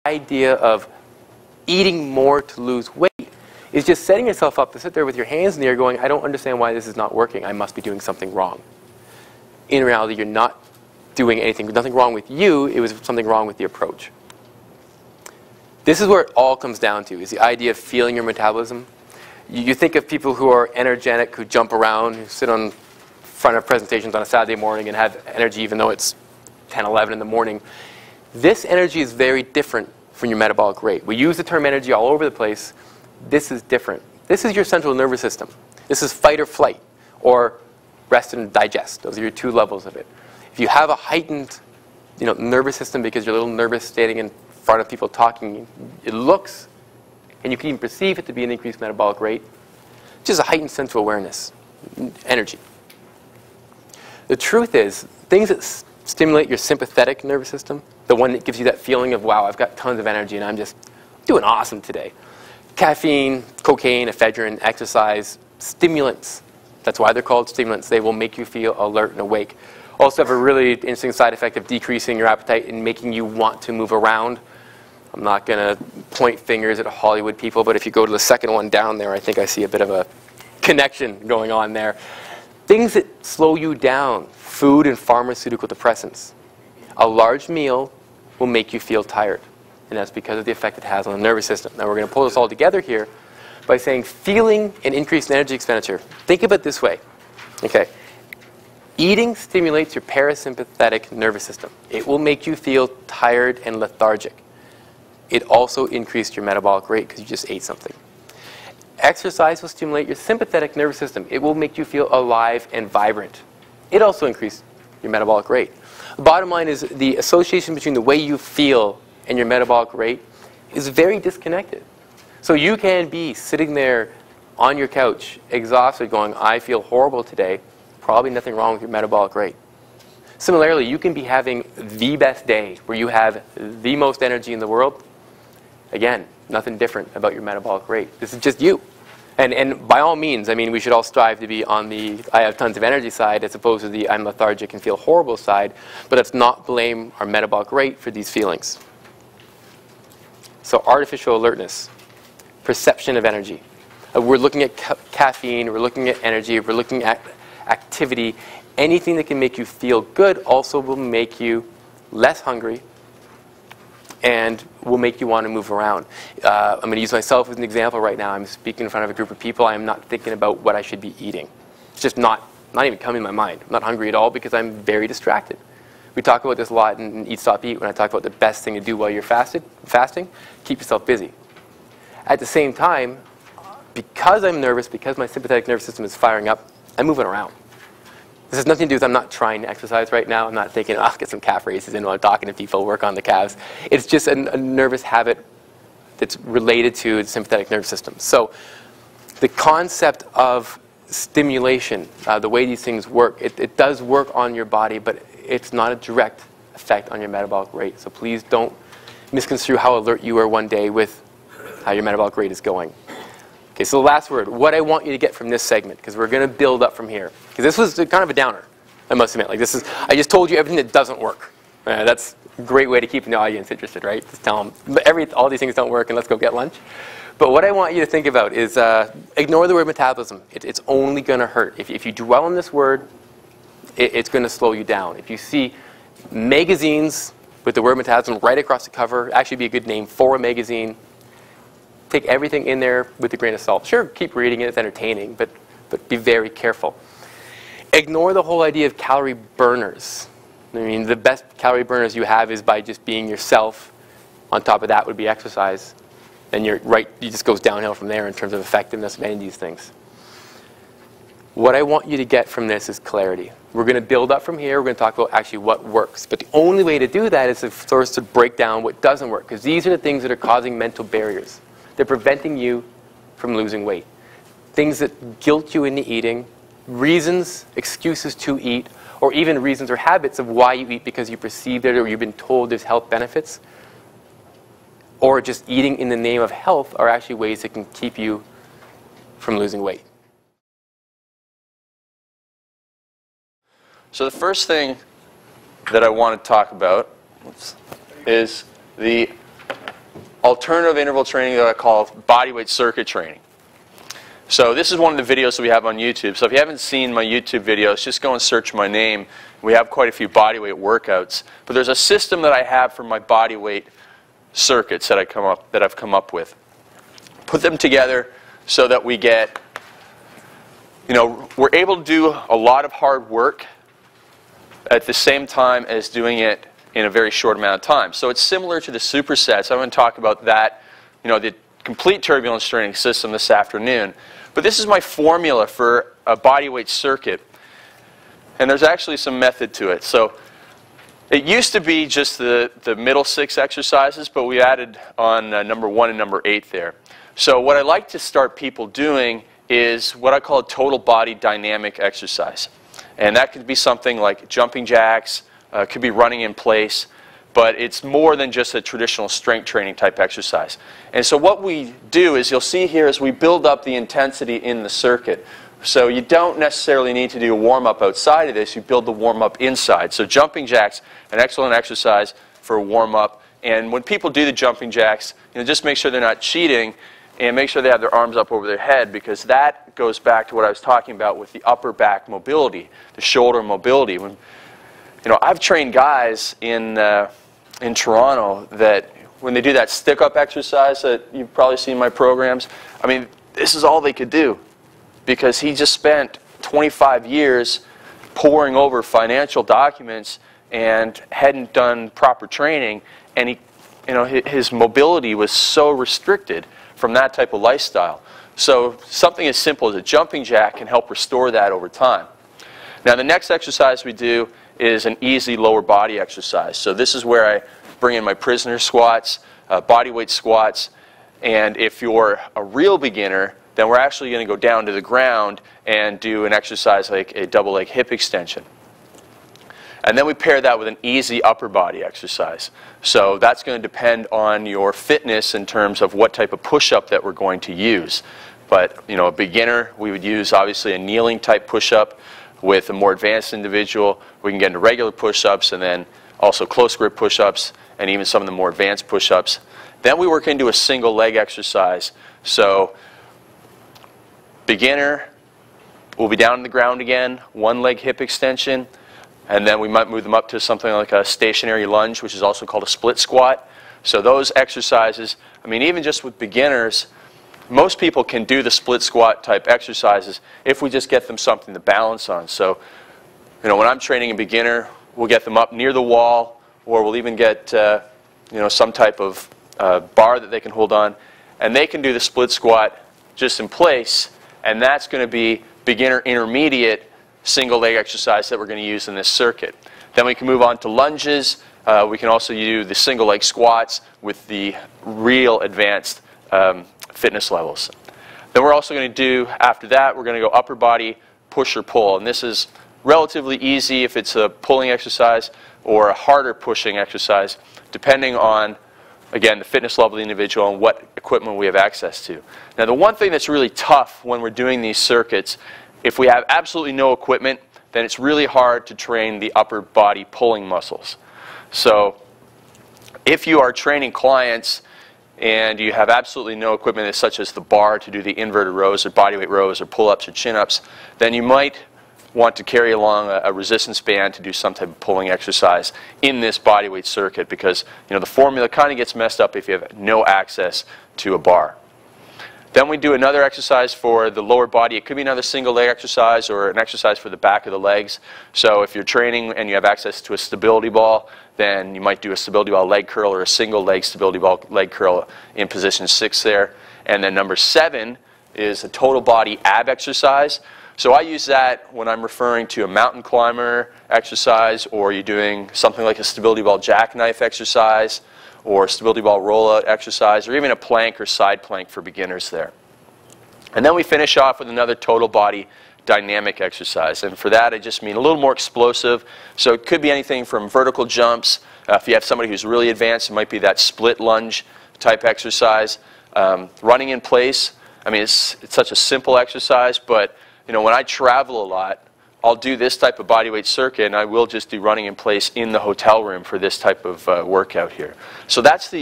idea of eating more to lose weight is just setting yourself up to sit there with your hands in the air going, I don't understand why this is not working. I must be doing something wrong. In reality, you're not doing anything. There's nothing wrong with you. It was something wrong with the approach. This is where it all comes down to, is the idea of feeling your metabolism. You think of people who are energetic, who jump around, who sit on front of presentations on a Saturday morning and have energy even though it's 10, 11 in the morning. This energy is very different from your metabolic rate. We use the term energy all over the place. This is different. This is your central nervous system. This is fight or flight, or rest and digest. Those are your two levels of it. If you have a heightened nervous system because you're a little nervous standing in front of people talking, it looks, and you can even perceive it to be an increased metabolic rate, just a heightened sense of awareness, energy. The truth is, things that stimulate your sympathetic nervous system, the one that gives you that feeling of, wow, I've got tons of energy and I'm just doing awesome today. Caffeine, cocaine, ephedrine, exercise, stimulants. That's why they're called stimulants. They will make you feel alert and awake. Also have a really interesting side effect of decreasing your appetite and making you want to move around. I'm not going to point fingers at Hollywood people, but if you go to the second one down there, I think I see a bit of a connection going on there. Things that slow you down, food and pharmaceutical depressants. A large meal will make you feel tired, and that's because of the effect it has on the nervous system. Now we're going to pull this all together here by saying feeling an increased energy expenditure. Think of it this way. Okay. Eating stimulates your parasympathetic nervous system. It will make you feel tired and lethargic. It also increased your metabolic rate because you just ate something. Exercise will stimulate your sympathetic nervous system. It will make you feel alive and vibrant. It also increased your metabolic rate. The bottom line is the association between the way you feel and your metabolic rate is very disconnected. So you can be sitting there on your couch, exhausted, going, I feel horrible today. Probably nothing wrong with your metabolic rate. Similarly, you can be having the best day where you have the most energy in the world. Again, nothing different about your metabolic rate. This is just you. And by all means, I mean, we should all strive to be on the I have tons of energy side as opposed to the I'm lethargic and feel horrible side. But let's not blame our metabolic rate for these feelings. So artificial alertness, perception of energy. We're looking at caffeine, we're looking at energy, we're looking at activity. Anything that can make you feel good also will make you less hungry and will make you want to move around. I'm going to use myself as an example right now. I'm speaking in front of a group of people. I'm not thinking about what I should be eating. It's just not even coming to my mind. I'm not hungry at all because I'm very distracted. We talk about this a lot in Eat, Stop, Eat when I talk about the best thing to do while you're fasting, keep yourself busy. At the same time, because I'm nervous, because my sympathetic nervous system is firing up, I'm moving around. This has nothing to do with I'm not trying to exercise right now. I'm not thinking, I'll get some calf races in while I'm talking to people, work on the calves. It's just a nervous habit that's related to the sympathetic nervous system. So the concept of stimulation, the way these things work, it does work on your body, but it's not a direct effect on your metabolic rate. So please don't misconstrue how alert you are one day with how your metabolic rate is going. Okay, so the last word, what I want you to get from this segment, because we're going to build up from here. Because this was kind of a downer, I must admit. Like I just told you everything that doesn't work. That's a great way to keep the audience interested, right? Just tell them all these things don't work and let's go get lunch. But what I want you to think about is ignore the word metabolism. It's only going to hurt. If you dwell on this word, it's going to slow you down. If you see magazines with the word metabolism right across the cover, actually be a good name for a magazine. Take everything in there with a grain of salt. Sure, keep reading it, it's entertaining, but be very careful. Ignore the whole idea of calorie burners. I mean, the best calorie burners you have is by just being yourself. On top of that would be exercise. And it just goes downhill from there in terms of effectiveness of any of these things. What I want you to get from this is clarity. We're going to build up from here. We're going to talk about actually what works. But the only way to do that is to break down what doesn't work, because these are the things that are causing mental barriers. They're preventing you from losing weight. Things that guilt you into eating, reasons, excuses to eat, or even reasons or habits of why you eat because you perceived it or you've been told there's health benefits, or just eating in the name of health are actually ways that can keep you from losing weight. So the first thing that I want to talk about is the alternative interval training that I call bodyweight circuit training. So this is one of the videos that we have on YouTube. So if you haven't seen my YouTube videos, just go and search my name. We have quite a few bodyweight workouts. But there's a system that I have for my bodyweight circuits that I've come up with. Put them together so that we get, we're able to do a lot of hard work at the same time as doing it in a very short amount of time. So it's similar to the supersets. I'm going to talk about that, the complete turbulence training system this afternoon. But this is my formula for a bodyweight circuit. And there's actually some method to it. So it used to be just the middle 6 exercises, but we added on number 1 and number 8 there. So what I like to start people doing is what I call a total body dynamic exercise. And that could be something like jumping jacks, could be running in place, but it's more than just a traditional strength training type exercise. And so what we do is, you'll see here, is we build up the intensity in the circuit. So you don't necessarily need to do a warm-up outside of this, you build the warm-up inside. So jumping jacks, an excellent exercise for a warm-up. And when people do the jumping jacks, just make sure they're not cheating, and make sure they have their arms up over their head, because that goes back to what I was talking about with the upper back mobility, the shoulder mobility. When, I've trained guys in Toronto that when they do that stick-up exercise that you've probably seen in my programs, this is all they could do, because he just spent 25 years poring over financial documents and hadn't done proper training, and his mobility was so restricted from that type of lifestyle. So something as simple as a jumping jack can help restore that over time. Now the next exercise we do is an easy lower body exercise. So this is where I bring in my prisoner squats, bodyweight squats, and if you're a real beginner, then we're actually going to go down to the ground and do an exercise like a double leg hip extension. And then we pair that with an easy upper body exercise. So that's going to depend on your fitness in terms of what type of push-up that we're going to use. But a beginner, we would use obviously a kneeling type push-up. With a more advanced individual, we can get into regular push-ups, and then also close grip push-ups, and even some of the more advanced push-ups. Then we work into a single leg exercise. So beginner, we'll be down on the ground again, 1 leg hip extension. And then we might move them up to something like a stationary lunge, which is also called a split squat. So those exercises, even just with beginners, most people can do the split squat type exercises if we just get them something to balance on. So, when I'm training a beginner, we'll get them up near the wall, or we'll even get, some type of bar that they can hold on, and they can do the split squat just in place, and that's going to be beginner intermediate single leg exercise that we're going to use in this circuit. Then we can move on to lunges. We can also do the single leg squats with the real advanced fitness levels. Then we're also going to do, after that, we're going to go upper body push or pull. And this is relatively easy if it's a pulling exercise or a harder pushing exercise, depending on, again, the fitness level of the individual and what equipment we have access to. Now the one thing that's really tough when we're doing these circuits, if we have absolutely no equipment, then it's really hard to train the upper body pulling muscles. So if you are training clients and you have absolutely no equipment such as the bar to do the inverted rows or bodyweight rows or pull-ups or chin-ups, then you might want to carry along a resistance band to do some type of pulling exercise in this bodyweight circuit, because the formula kind of gets messed up if you have no access to a bar. Then we do another exercise for the lower body. It could be another single leg exercise or an exercise for the back of the legs. So if you're training and you have access to a stability ball, then you might do a stability ball leg curl or a single leg stability ball leg curl in position 6 there. And then number 7 is a total body ab exercise. So I use that when I'm referring to a mountain climber exercise, or you're doing something like a stability ball jackknife exercise, or stability ball rollout exercise, or even a plank or side plank for beginners there. And then we finish off with another total body dynamic exercise. And for that, I just mean a little more explosive. So it could be anything from vertical jumps. If you have somebody who's really advanced, it might be that split lunge type exercise. Running in place, it's such a simple exercise, but when I travel a lot, I'll do this type of bodyweight circuit, and I will just do running in place in the hotel room for this type of workout here. So that's the